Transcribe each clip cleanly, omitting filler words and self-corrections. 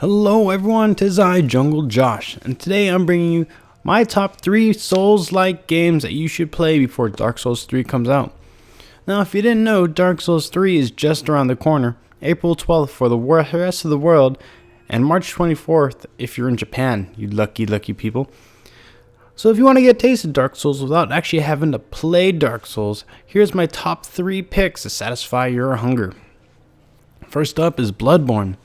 Hello everyone, 'tis I, Jungle Josh, and today I'm bringing you my top 3 Souls-like games that you should play before Dark Souls 3 comes out. Now, if you didn't know, Dark Souls 3 is just around the corner, April 12th for the rest of the world, and March 24th if you're in Japan, you lucky people. So if you want to get a taste of Dark Souls without actually having to play Dark Souls, here's my top 3 picks to satisfy your hunger. First up is Bloodborne.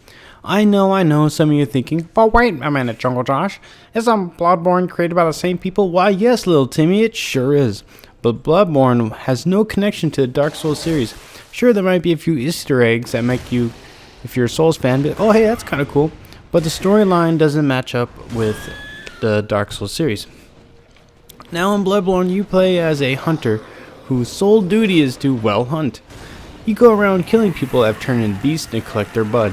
I know, some of you are thinking, but wait a minute, Jungle Josh, isn't Bloodborne created by the same people? Why, yes, little Timmy, it sure is. But Bloodborne has no connection to the Dark Souls series. Sure, there might be a few Easter eggs that make you, if you're a Souls fan, be, oh hey, that's kind of cool. But the storyline doesn't match up with the Dark Souls series. Now in Bloodborne, you play as a hunter whose sole duty is to, well, hunt. You go around killing people that have turned into beasts and collect their blood.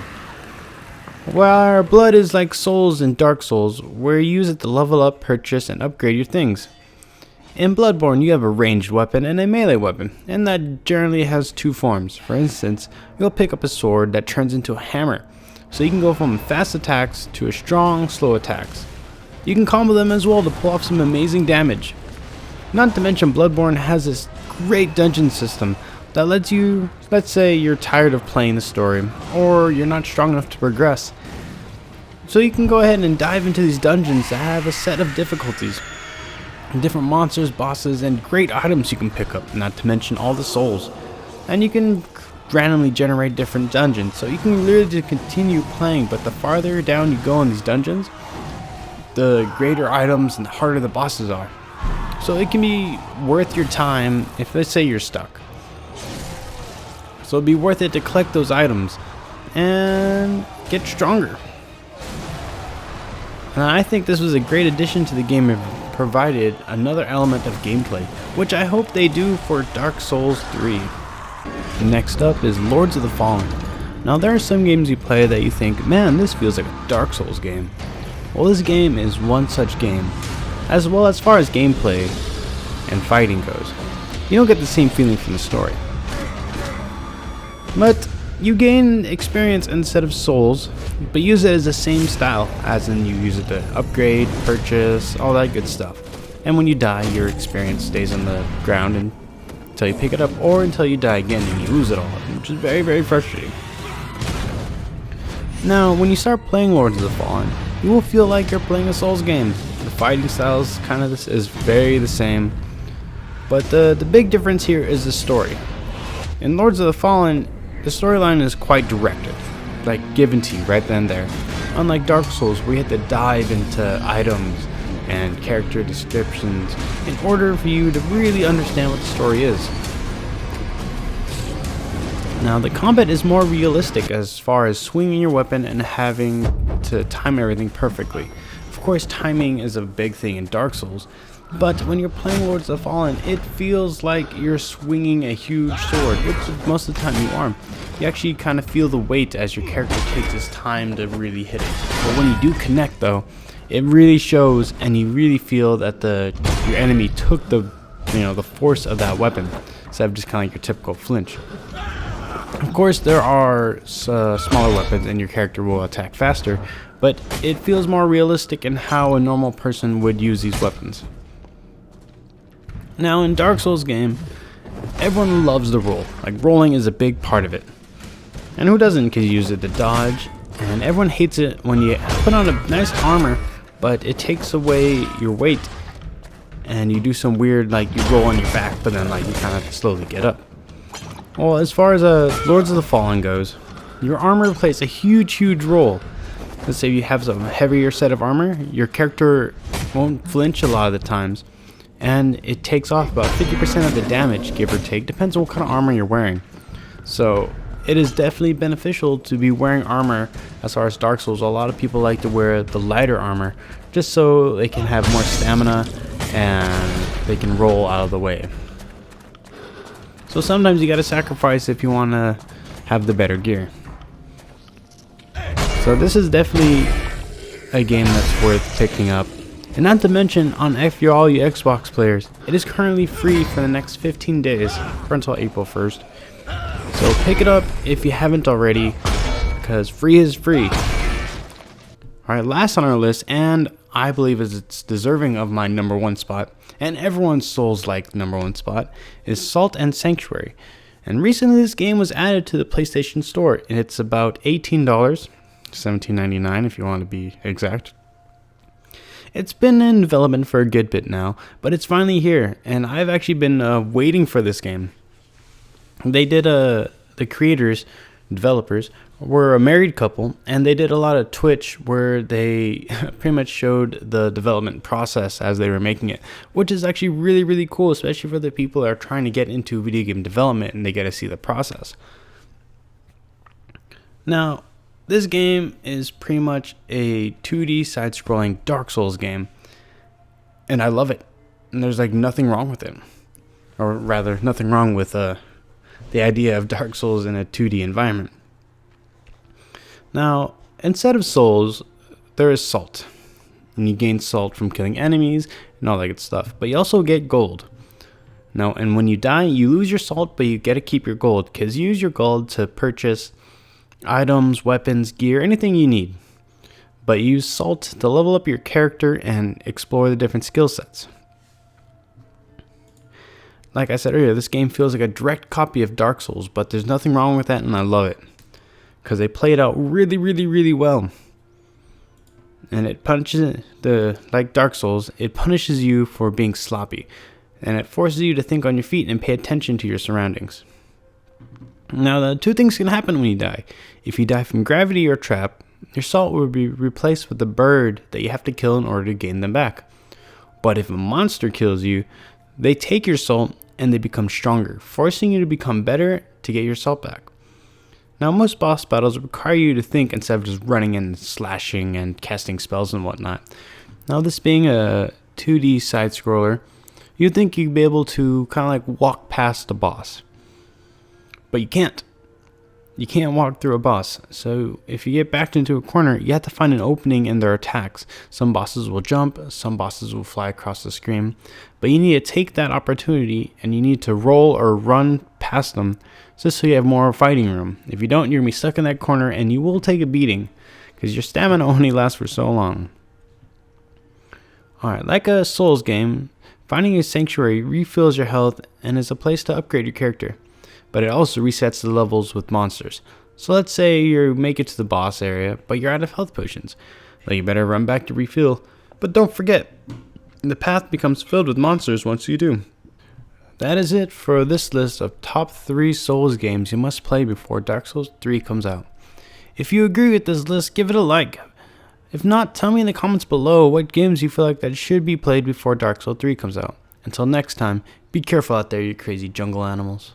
Well, our blood is like souls in Dark Souls, where you use it to level up, purchase, and upgrade your things. In Bloodborne, you have a ranged weapon and a melee weapon, and that generally has 2 forms. For instance, you'll pick up a sword that turns into a hammer, so you can go from fast attacks to a strong, slow attacks. You can combo them as well to pull off some amazing damage. Not to mention, Bloodborne has this great dungeon system that lets you, let's say you're tired of playing the story, or you're not strong enough to progress. So you can go ahead and dive into these dungeons that have a set of difficulties, different monsters, bosses, and great items you can pick up, not to mention all the souls. And you can randomly generate different dungeons, so you can literally just continue playing, but the farther down you go in these dungeons, the greater items and the harder the bosses are. So it can be worth your time if, let's say, you're stuck. So it'd be worth it to collect those items and get stronger. And I think this was a great addition to the game. It provided another element of gameplay, which I hope they do for Dark Souls 3. Next up is Lords of the Fallen. Now there are some games you play that you think, man, this feels like a Dark Souls game. Well, this game is one such game. As well, as far as gameplay and fighting goes, you don't get the same feeling from the story. But you gain experience instead of souls, but use it as the same style, as in you use it to upgrade, purchase, all that good stuff. And when you die, your experience stays on the ground until you pick it up, or until you die again and you lose it all, which is very, very frustrating. Now, when you start playing Lords of the Fallen, you will feel like you're playing a Souls game. The fighting styles is very the same, but the big difference here is the story. In Lords of the Fallen, the storyline is quite directed, like given to you right then and there. Unlike Dark Souls, where you have to dive into items and character descriptions in order for you to really understand what the story is. Now, the combat is more realistic as far as swinging your weapon and having to time everything perfectly. Of course, timing is a big thing in Dark Souls, but when you're playing Lords of the Fallen, it feels like you're swinging a huge sword, which most of the time you are. You actually kind of feel the weight as your character takes his time to really hit it. But when you do connect, though, it really shows, and you really feel that your enemy took the force of that weapon, instead of just kind of like your typical flinch. Of course, there are smaller weapons, and your character will attack faster, but it feels more realistic in how a normal person would use these weapons. Now, in Dark Souls game, everyone loves the roll. Like, rolling is a big part of it. And who doesn't? Because you use it to dodge. And everyone hates it when you put on a nice armor, but it takes away your weight. And you do some weird, like, you roll on your back, but then, like, you kind of slowly get up. Well, as far as Lords of the Fallen goes, your armor plays a huge role. Let's say you have a heavier set of armor, your character won't flinch a lot of the times. And it takes off about 50% of the damage, give or take. Depends on what kind of armor you're wearing. So it is definitely beneficial to be wearing armor. As far as Dark Souls, a lot of people like to wear the lighter armor just so they can have more stamina and they can roll out of the way. So sometimes you gotta sacrifice if you want to have the better gear. So this is definitely a game that's worth picking up. And not to mention, on all you Xbox players, it is currently free for the next 15 days, or until April 1st. So pick it up if you haven't already, because free is free. Alright, last on our list, and I believe it's deserving of my number one spot, and everyone's Souls-like number one spot, is Salt and Sanctuary. And recently this game was added to the PlayStation Store, and it's about $18, $17.99 if you want to be exact. It's been in development for a good bit now, but it's finally here, and I've actually been waiting for this game. They did the developers, were a married couple, and they did a lot of Twitch where they pretty much showed the development process as they were making it, which is actually really, really cool, especially for the people that are trying to get into video game development and they get to see the process. Now, this game is pretty much a 2D side-scrolling Dark Souls game, and I love it. And there's like nothing wrong with it, or rather, nothing wrong with the idea of Dark Souls in a 2D environment. Now, instead of souls, there is salt, and you gain salt from killing enemies and all that good stuff. But you also get gold. Now, and when you die, you lose your salt, but you get to keep your gold, because you use your gold to purchase items, weapons, gear, anything you need. But you use salt to level up your character and explore the different skill sets. Like I said earlier, this game feels like a direct copy of Dark Souls, but there's nothing wrong with that, and I love it. Because they play it out really, really, really well. And it punishes, like Dark Souls, it punishes you for being sloppy. And it forces you to think on your feet and pay attention to your surroundings. Now, the two things can happen when you die. If you die from gravity or trap, your salt will be replaced with a bird that you have to kill in order to gain them back. But if a monster kills you, they take your salt and they become stronger, forcing you to become better to get your salt back. Now, most boss battles require you to think instead of just running and slashing and casting spells and whatnot. Now, this being a 2D side-scroller, you'd think you'd be able to kind of like walk past the boss. But you can't. You can't walk through a boss. So if you get backed into a corner, you have to find an opening in their attacks. Some bosses will jump, some bosses will fly across the screen. But you need to take that opportunity and you need to roll or run past them just so you have more fighting room. If you don't, you're going to be stuck in that corner and you will take a beating because your stamina only lasts for so long. Alright, like a Souls game, finding a sanctuary refills your health and is a place to upgrade your character. But it also resets the levels with monsters. So let's say you make it to the boss area, but you're out of health potions. Well, you better run back to refill. But don't forget, the path becomes filled with monsters once you do. That is it for this list of top 3 Souls games you must play before Dark Souls 3 comes out. If you agree with this list, give it a like. If not, tell me in the comments below what games you feel like that should be played before Dark Souls 3 comes out. Until next time, be careful out there, you crazy jungle animals.